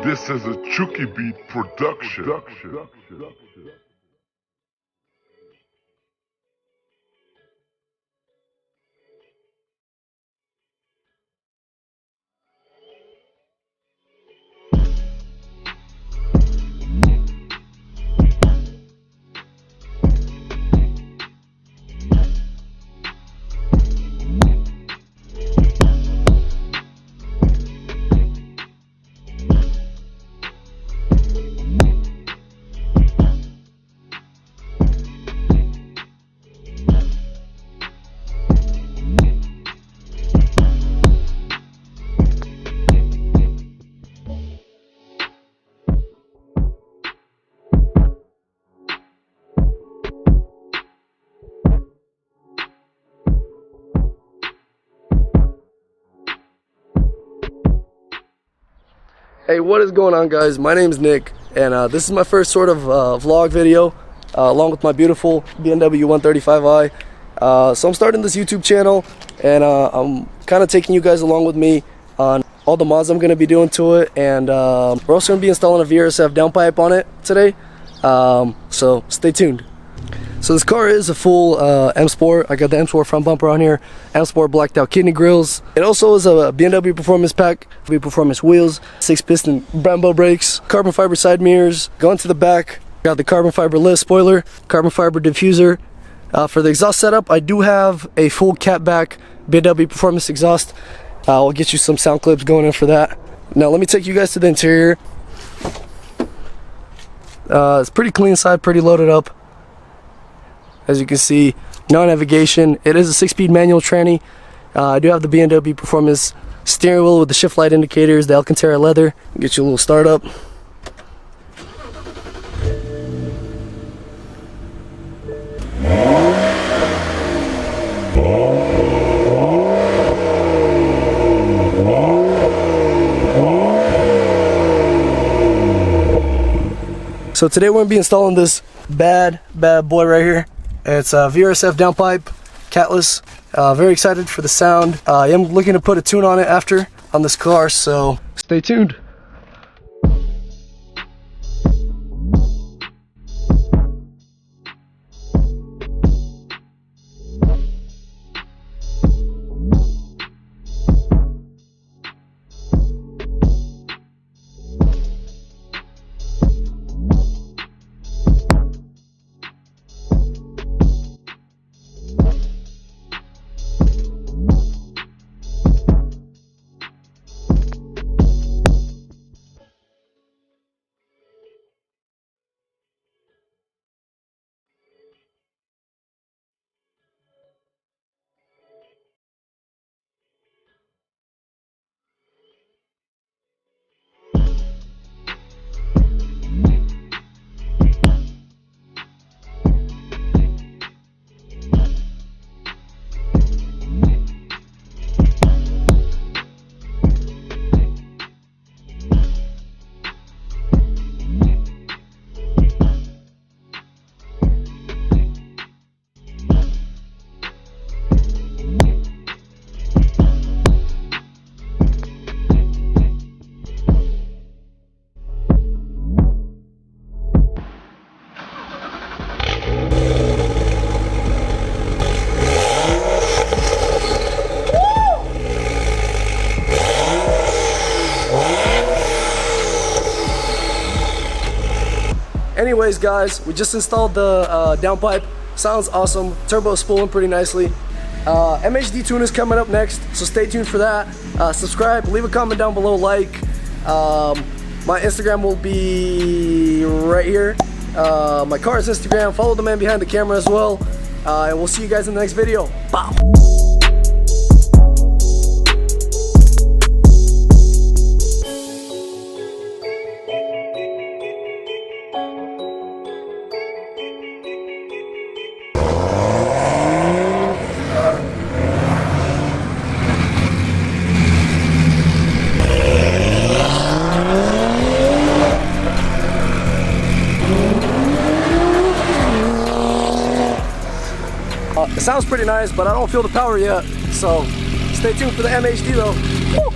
This is a Chucky Beat production. Hey, what is going on, guys? My name is Nick, and this is my first sort of vlog video along with my beautiful BMW 135i. So I'm starting this YouTube channel, and I'm kind of taking you guys along with me on all the mods I'm going to be doing to it, and we're also going to be installing a VRSF downpipe on it today, so stay tuned. So this car is a full M Sport. I got the M Sport front bumper on here, M Sport blacked out kidney grills. It also is a BMW Performance pack, Performance wheels, 6-piston Brembo brakes, carbon fiber side mirrors. Going to the back, got the carbon fiber lift spoiler, carbon fiber diffuser. For the exhaust setup, I do have a full catback BMW Performance Exhaust. I'll get you some sound clips going in for that. Now let me take you guys to the interior. It's pretty clean inside, pretty loaded up. As you can see, no navigation. It is a 6-speed manual tranny. I do have the BMW Performance steering wheel with the shift light indicators, the Alcantara leather. Get you a little start up. So today we're going to be installing this bad boy right here. It's a VRSF Downpipe CATLESS. Very excited for the sound. I am looking to put a tune on it after on this car, so stay tuned. Anyways, guys, we just installed the downpipe. Sounds awesome. Turbo is spooling pretty nicely. MHD tune is coming up next, so stay tuned for that. Subscribe, leave a comment down below, like. My Instagram will be right here. My car's Instagram. Follow the man behind the camera as well. And we'll see you guys in the next video. Bow. It sounds pretty nice, but I don't feel the power yet, so stay tuned for the MHD though. Woo!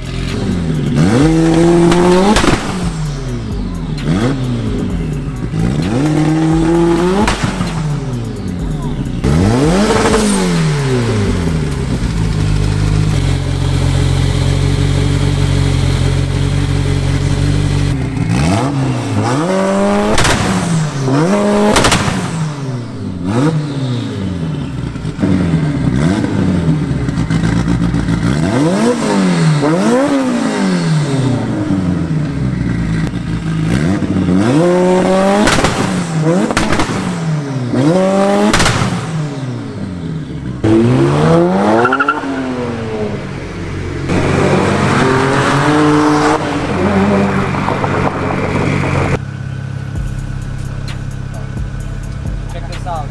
max out.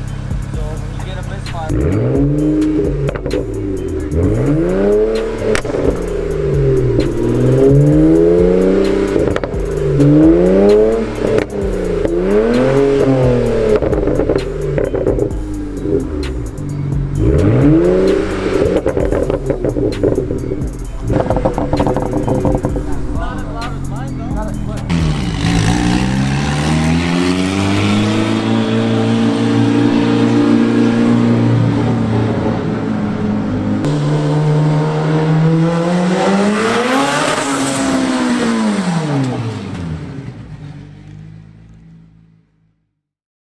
So when you get a misfire,